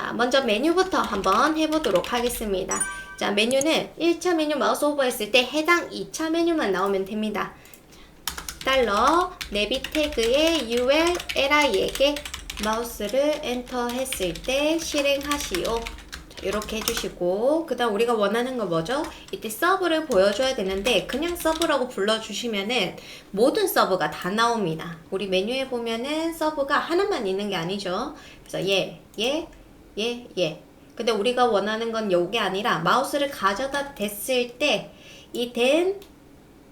자, 먼저 메뉴부터 한번 해보도록 하겠습니다. 자, 메뉴는 1차 메뉴 마우스 오버했을 때 해당 2차 메뉴만 나오면 됩니다. 달러 내비 태그에 ULLI에게 마우스를 엔터 했을 때 실행하시오. 이렇게 해주시고, 그 다음 우리가 원하는 거 뭐죠? 이때 서브를 보여줘야 되는데 그냥 서브라고 불러주시면은 모든 서브가 다 나옵니다. 우리 메뉴에 보면은 서브가 하나만 있는 게 아니죠. 그래서 얘. 근데 우리가 원하는 건 요게 아니라 마우스를 가져다 댔을 때 이 댄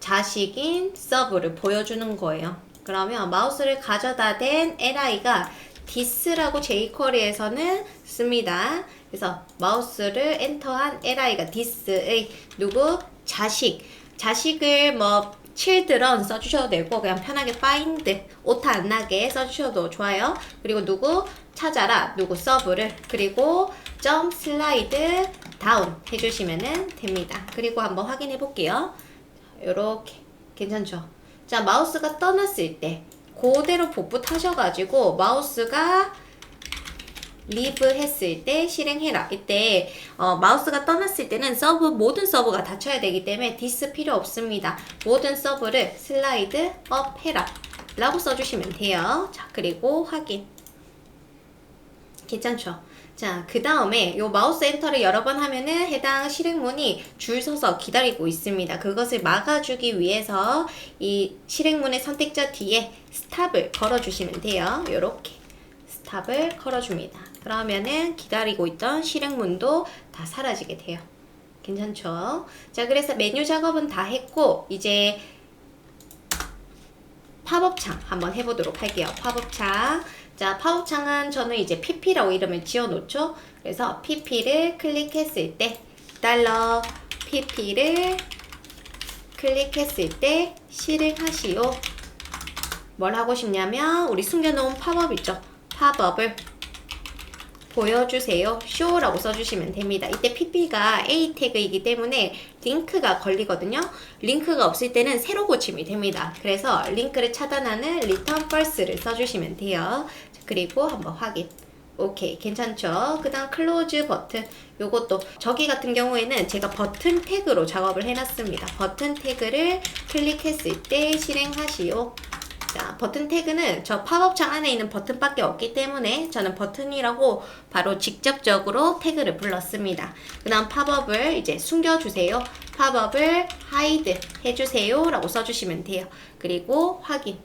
자식인 서브를 보여주는 거예요. 그러면 마우스를 가져다 댄 li가 this라고 jQuery에서는 씁니다. 그래서 마우스를 엔터한 li가 this의 누구? 자식을 뭐 children 써주셔도 되고 그냥 편하게 find 오타 안 나게 써주셔도 좋아요. 그리고 누구? 찾아라 누구 서브를 그리고 점 슬라이드 다운 해주시면 됩니다. 그리고 한번 확인해 볼게요. 요렇게 괜찮죠? 자, 마우스가 떠났을 때 그대로 복붙하셔가지고 마우스가 리브 했을 때 실행해라. 이때 마우스가 떠났을 때는 모든 서브가 닫혀야 되기 때문에 디스 필요 없습니다. 모든 서브를 슬라이드 업 해라 라고 써주시면 돼요. 자, 그리고 확인. 괜찮죠? 자, 그 다음에 요 마우스 엔터를 여러 번 하면은 해당 실행문이 줄 서서 기다리고 있습니다. 그것을 막아주기 위해서 이 실행문의 선택자 뒤에 스탑을 걸어주시면 돼요. 요렇게 스탑을 걸어줍니다. 그러면은 기다리고 있던 실행문도 다 사라지게 돼요. 괜찮죠? 자, 그래서 메뉴 작업은 다 했고 이제 팝업창 한번 해보도록 할게요. 팝업창. 자, 팝업창은 저는 이제 pp라고 이름을 지어놓죠. 그래서 pp를 클릭했을 때 달러 pp를 클릭했을 때 실행하시오. 뭘 하고 싶냐면 우리 숨겨놓은 팝업 있죠. 팝업을 보여주세요. show라고 써주시면 됩니다. 이때 pp가 a 태그이기 때문에 링크가 걸리거든요. 링크가 없을 때는 새로 고침이 됩니다. 그래서 링크를 차단하는 return false를 써주시면 돼요. 그리고 한번 확인. 오케이, 괜찮죠? 그 다음 클로즈 버튼. 요것도 저기 같은 경우에는 제가 버튼 태그로 작업을 해놨습니다. 버튼 태그를 클릭했을 때 실행하시오. 자, 버튼 태그는 저 팝업창 안에 있는 버튼밖에 없기 때문에 저는 버튼이라고 바로 직접적으로 태그를 불렀습니다. 그 다음 팝업을 이제 숨겨주세요. 팝업을 hide 해주세요 라고 써주시면 돼요. 그리고 확인.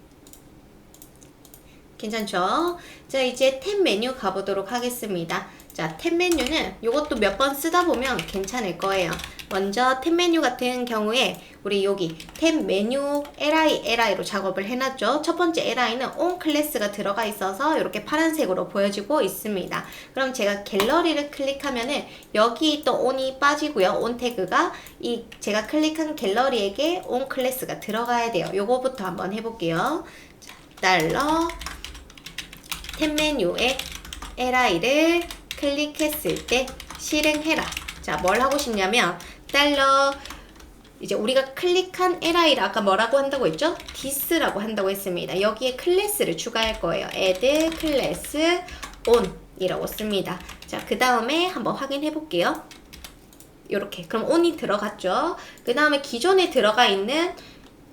괜찮죠? 자, 이제 탭 메뉴 가보도록 하겠습니다. 자, 탭 메뉴는 이것도 몇 번 쓰다 보면 괜찮을 거예요. 먼저 탭 메뉴 같은 경우에 우리 여기 탭 메뉴 li로 작업을 해놨죠. 첫 번째 li는 on 클래스가 들어가 있어서 이렇게 파란색으로 보여지고 있습니다. 그럼 제가 갤러리를 클릭하면은 여기 또 on이 빠지고요. on 태그가 이 제가 클릭한 갤러리에게 on 클래스가 들어가야 돼요. 요거부터 한번 해볼게요. 자, 달러 탭 메뉴에 li를 클릭했을 때 실행해라. 자, 뭘 하고 싶냐면 달러 이제 우리가 클릭한 li를 아까 뭐라고 한다고 했죠? this라고 한다고 했습니다. 여기에 클래스를 추가할 거예요. add class on 이라고 씁니다. 자, 그 다음에 한번 확인해 볼게요. 요렇게 그럼 on이 들어갔죠. 그 다음에 기존에 들어가 있는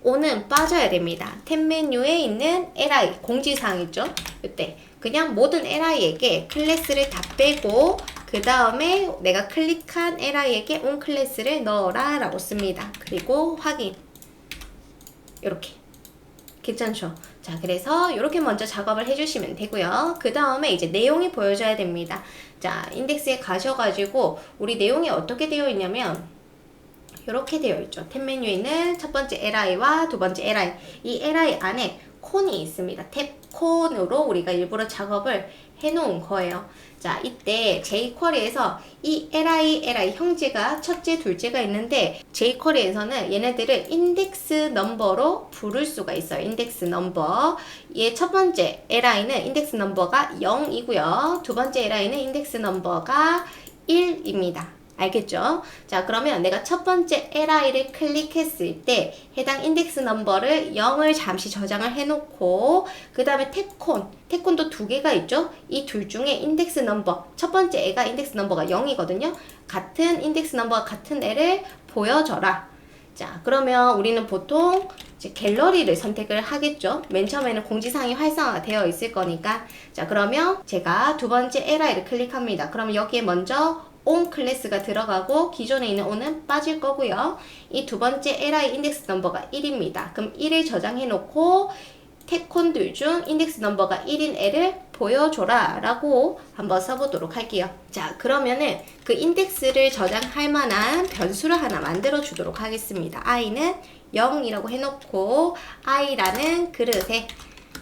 on은 빠져야 됩니다. 탭 메뉴에 있는 li 공지사항 있죠? 이때 그냥 모든 li에게 클래스를 다 빼고 그 다음에 내가 클릭한 li에게 on 클래스를 넣어라 라고 씁니다. 그리고 확인. 이렇게 괜찮죠? 자, 그래서 이렇게 먼저 작업을 해주시면 되고요. 그 다음에 이제 내용이 보여져야 됩니다. 자, 인덱스에 가셔가지고 우리 내용이 어떻게 되어 있냐면 이렇게 되어 있죠. 탭 메뉴에는 첫 번째 li와 두 번째 li. 이 li 안에 콘이 있습니다. 탭 콘으로 우리가 일부러 작업을 해놓은 거예요. 자, 이때 jQuery에서 이 li 형제가 첫째, 둘째가 있는데 jQuery에서는 얘네들을 인덱스 넘버로 부를 수가 있어요. 인덱스 넘버. 얘 첫 번째 li는 인덱스 넘버가 0이고요. 두 번째 li는 인덱스 넘버가 1입니다. 알겠죠? 자, 그러면 내가 첫 번째 li를 클릭했을 때 해당 인덱스 넘버를 0을 잠시 저장을 해놓고 그 다음에 태콘도 두 개가 있죠? 이 둘 중에 인덱스 넘버, 첫 번째 애가 인덱스 넘버가 0이거든요. 같은 인덱스 넘버가 같은 애를 보여줘라. 자, 그러면 우리는 보통 이제 갤러리를 선택을 하겠죠. 맨 처음에는 공지사항이 활성화가 되어 있을 거니까. 자, 그러면 제가 두 번째 li를 클릭합니다. 그러면 여기에 먼저 on 클래스가 들어가고 기존에 있는 on은 빠질 거고요. 이 두 번째 li 인덱스 넘버가 1입니다. 그럼 1을 저장해 놓고 태콘들 중 인덱스 넘버가 1인 애를 보여줘라 라고 한번 써보도록 할게요. 자, 그러면은 그 인덱스를 저장할 만한 변수를 하나 만들어 주도록 하겠습니다. i는 0이라고 해놓고 i라는 그릇에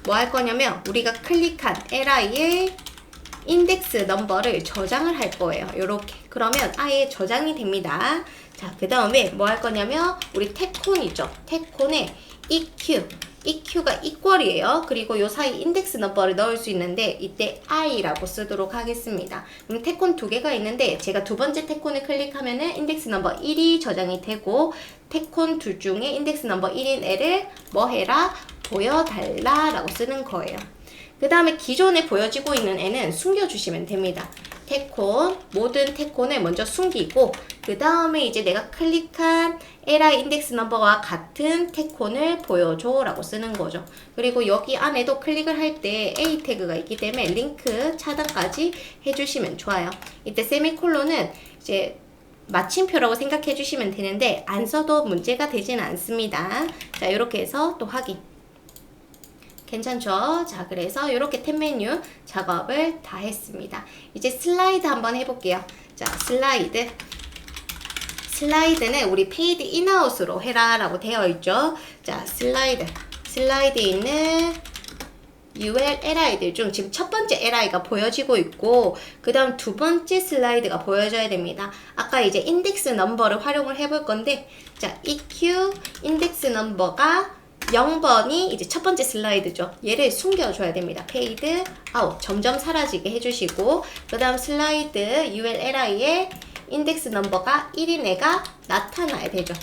뭐 할 거냐면 우리가 클릭한 li의 인덱스 넘버를 저장을 할 거예요. 요렇게. 그러면 아예 저장이 됩니다. 자, 그 다음에 뭐 할 거냐면 우리 태콘이죠. 태콘에 EQ가 equal이에요. 그리고 요 사이 인덱스 넘버를 넣을 수 있는데 이때 i라고 쓰도록 하겠습니다. 그럼 태콘 두 개가 있는데 제가 두 번째 태콘을 클릭하면은 인덱스 넘버 1이 저장이 되고 태콘 둘 중에 인덱스 넘버 1인 애를 뭐 해라? 보여달라 라고 쓰는 거예요. 그 다음에 기존에 보여지고 있는 애는 숨겨주시면 됩니다. 모든 태콘을 먼저 숨기고 그 다음에 이제 내가 클릭한 li 인덱스 넘버와 같은 태콘을 보여줘 라고 쓰는 거죠. 그리고 여기 안에도 클릭을 할 때 a 태그가 있기 때문에 링크 차단까지 해주시면 좋아요. 이때 세미콜론은 이제 마침표라고 생각해 주시면 되는데 안 써도 문제가 되지는 않습니다. 자, 이렇게 해서 또 확인. 괜찮죠? 자, 그래서 이렇게 탭 메뉴 작업을 다 했습니다. 이제 슬라이드 한번 해볼게요. 자, 슬라이드는 우리 페이드 인아웃으로 해라 라고 되어 있죠. 자, 슬라이드에 있는 UL li들 중 지금 첫 번째 li가 보여지고 있고 그 다음 두 번째 슬라이드가 보여져야 됩니다. 아까 이제 인덱스 넘버를 활용을 해볼 건데 자, EQ 인덱스 넘버가 0번이 이제 첫 번째 슬라이드죠. 얘를 숨겨줘야 됩니다. 페이드 아웃 점점 사라지게 해주시고 그 다음 슬라이드 ULLI의 인덱스 넘버가 1인 애가 나타나야 되죠.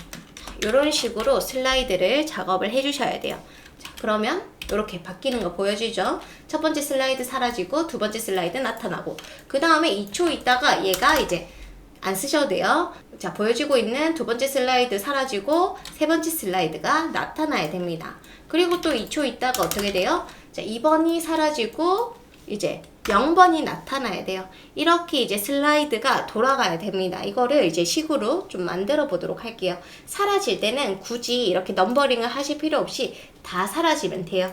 이런 식으로 슬라이드를 작업을 해주셔야 돼요. 자, 그러면 이렇게 바뀌는 거 보여지죠? 첫 번째 슬라이드 사라지고 두 번째 슬라이드 나타나고 그 다음에 2초 있다가 얘가 이제 안 쓰셔도 돼요. 자, 보여지고 있는 두 번째 슬라이드 사라지고 세 번째 슬라이드가 나타나야 됩니다. 그리고 또 2초 있다가 어떻게 돼요? 자, 2번이 사라지고 이제 0번이 나타나야 돼요. 이렇게 이제 슬라이드가 돌아가야 됩니다. 이거를 이제 식으로 좀 만들어 보도록 할게요. 사라질 때는 굳이 이렇게 넘버링을 하실 필요 없이 다 사라지면 돼요.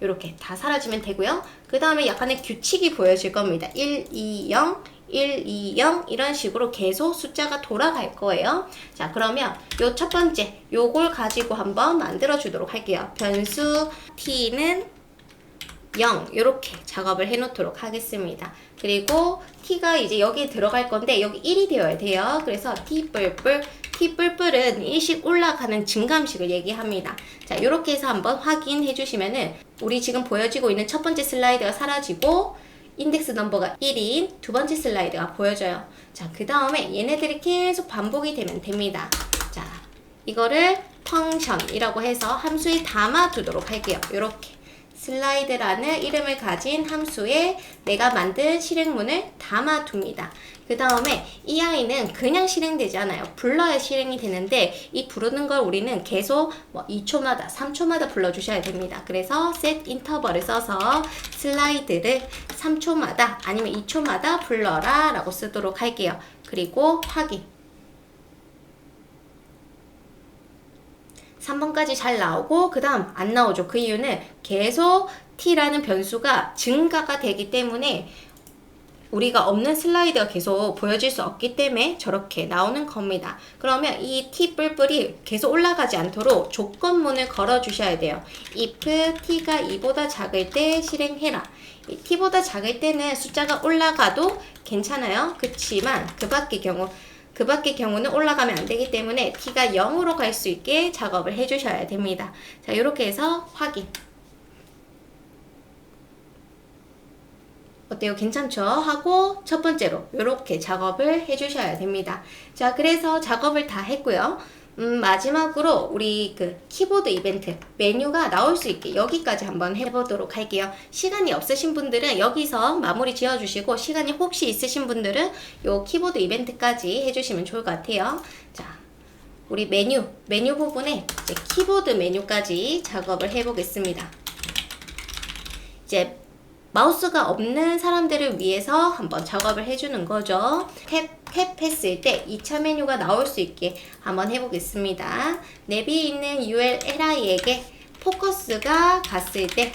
이렇게 다 사라지면 되고요. 그 다음에 약간의 규칙이 보여질 겁니다. 1, 2, 0 1, 2, 0 이런 식으로 계속 숫자가 돌아갈 거예요. 자, 그러면 요 첫 번째 요걸 가지고 한번 만들어 주도록 할게요. 변수 t는 0 이렇게 작업을 해 놓도록 하겠습니다. 그리고 t가 이제 여기에 들어갈 건데 여기 1이 되어야 돼요. 그래서 t뿔뿔은 일씩 올라가는 증감식을 얘기합니다. 자, 이렇게 해서 한번 확인해 주시면은 우리 지금 보여지고 있는 첫 번째 슬라이드가 사라지고 인덱스 넘버가 1인 두 번째 슬라이드가 보여져요. 자, 그 다음에 얘네들이 계속 반복이 되면 됩니다. 자, 이거를 펑션이라고 해서 함수에 담아두도록 할게요. 이렇게 슬라이드라는 이름을 가진 함수에 내가 만든 실행문을 담아둡니다. 그 다음에 이 아이는 그냥 실행되지 않아요. 불러야 실행이 되는데 이 부르는 걸 우리는 계속 뭐 2초마다 3초마다 불러주셔야 됩니다. 그래서 set 인터벌을 써서 슬라이드를 3초마다 아니면 2초마다 불러라 라고 쓰도록 할게요. 그리고 확인. 3번까지 잘 나오고 그 다음 안 나오죠. 그 이유는 계속 t라는 변수가 증가가 되기 때문에 우리가 없는 슬라이드가 계속 보여질 수 없기 때문에 저렇게 나오는 겁니다. 그러면 이 t뿔뿔이 계속 올라가지 않도록 조건문을 걸어 주셔야 돼요. if t가 2보다 작을 때 실행해라. 이 t보다 작을 때는 숫자가 올라가도 괜찮아요. 그치만 그 밖의 경우는 올라가면 안 되기 때문에 t가 0으로 갈 수 있게 작업을 해주셔야 됩니다. 자, 이렇게 해서 확인. 어때요? 괜찮죠? 하고 첫 번째로 이렇게 작업을 해주셔야 됩니다. 자, 그래서 작업을 다 했고요. 마지막으로 우리 그 키보드 이벤트 메뉴가 나올 수 있게 여기까지 한번 해보도록 할게요. 시간이 없으신 분들은 여기서 마무리 지어주시고, 시간이 혹시 있으신 분들은 요 키보드 이벤트까지 해주시면 좋을 것 같아요. 자, 우리 메뉴 부분에 이제 키보드 메뉴까지 작업을 해보겠습니다. 이제 마우스가 없는 사람들을 위해서 한번 작업을 해주는 거죠. 탭했을 때 2차 메뉴가 나올 수 있게 한번 해보겠습니다. 내비에 있는 ULLI에게 포커스가 갔을 때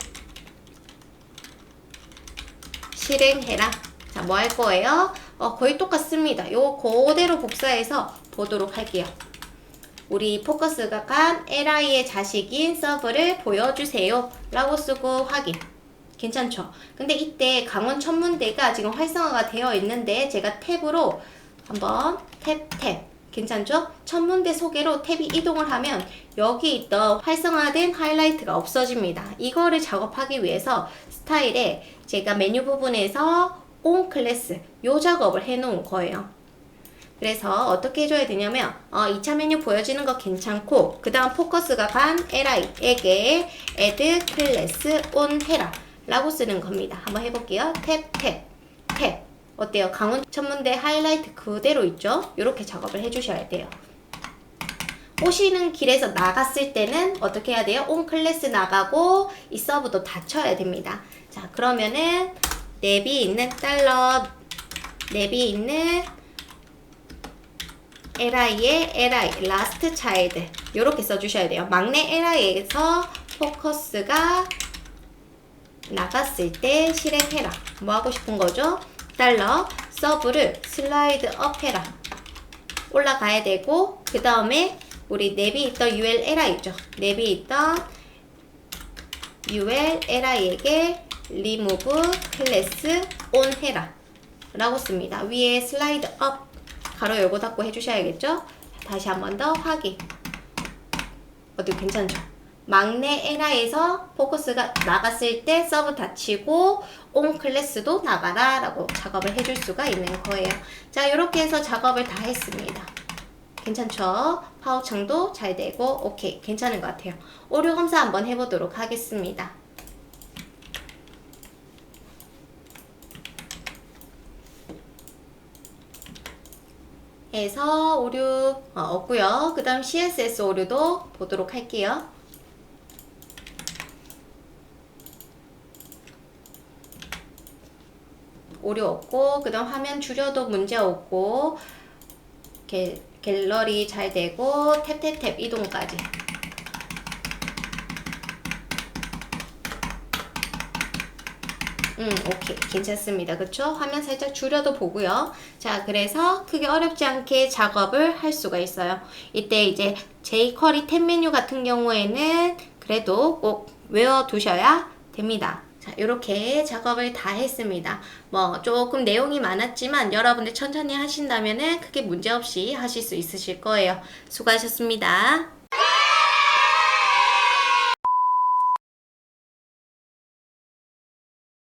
실행해라. 자, 뭐 할 거예요? 거의 똑같습니다. 요 그대로 복사해서 보도록 할게요. 우리 포커스가 간 LI의 자식인 서브를 보여주세요 라고 쓰고 확인. 괜찮죠? 근데 이때 강원 천문대가 지금 활성화가 되어 있는데 제가 탭으로 한번 탭 괜찮죠? 천문대 소개로 탭이 이동을 하면 여기 있던 활성화된 하이라이트가 없어집니다. 이거를 작업하기 위해서 스타일에 제가 메뉴 부분에서 on 클래스 요 작업을 해 놓은 거예요. 그래서 어떻게 해줘야 되냐면 2차 메뉴 보여지는 거 괜찮고, 그 다음 포커스가 간 li에게 add 클래스 on 해라 라고 쓰는 겁니다. 한번 해볼게요. 탭 어때요? 강원 천문대 하이라이트 그대로 있죠? 이렇게 작업을 해주셔야 돼요. 오시는 길에서 나갔을 때는 어떻게 해야 돼요? on 클래스 나가고 이 서브도 닫혀야 됩니다. 자, 그러면은 내비 있는 내비 있는 li의 li last child 이렇게 써주셔야 돼요. 막내 li에서 포커스가 나갔을 때 실행해라. 뭐 하고 싶은 거죠? 서브를 슬라이드 업 해라. 올라가야 되고, 그 다음에 우리 내비 있던 ULLI죠. 내비 있던 ULLI에게 remove 클래스 on 해라 라고 씁니다. 위에 슬라이드 업 가로 열고 닫고 해주셔야겠죠? 다시 한 번 더 확인. 어디 괜찮죠? 막내 LI에서 포커스가 나갔을 때 서브 닫히고 on 클래스도 나가라 라고 작업을 해줄 수가 있는 거예요. 자, 이렇게 해서 작업을 다 했습니다. 괜찮죠? 파우창도 잘 되고 오케이, 괜찮은 것 같아요. 오류 검사 한번 해보도록 하겠습니다. 해서 오류 없고요. 그 다음 CSS 오류도 보도록 할게요. 오류 없고, 그 다음 화면 줄여도 문제 없고, 갤러리 잘 되고, 탭 이동까지. 오케이. 괜찮습니다. 그쵸? 화면 살짝 줄여도 보고요. 자, 그래서 크게 어렵지 않게 작업을 할 수가 있어요. 이때 이제 jQuery 탭 메뉴 같은 경우에는 그래도 꼭 외워두셔야 됩니다. 자, 이렇게 작업을 다 했습니다. 뭐 조금 내용이 많았지만 여러분들 천천히 하신다면은 크게 문제없이 하실 수 있으실 거예요. 수고하셨습니다.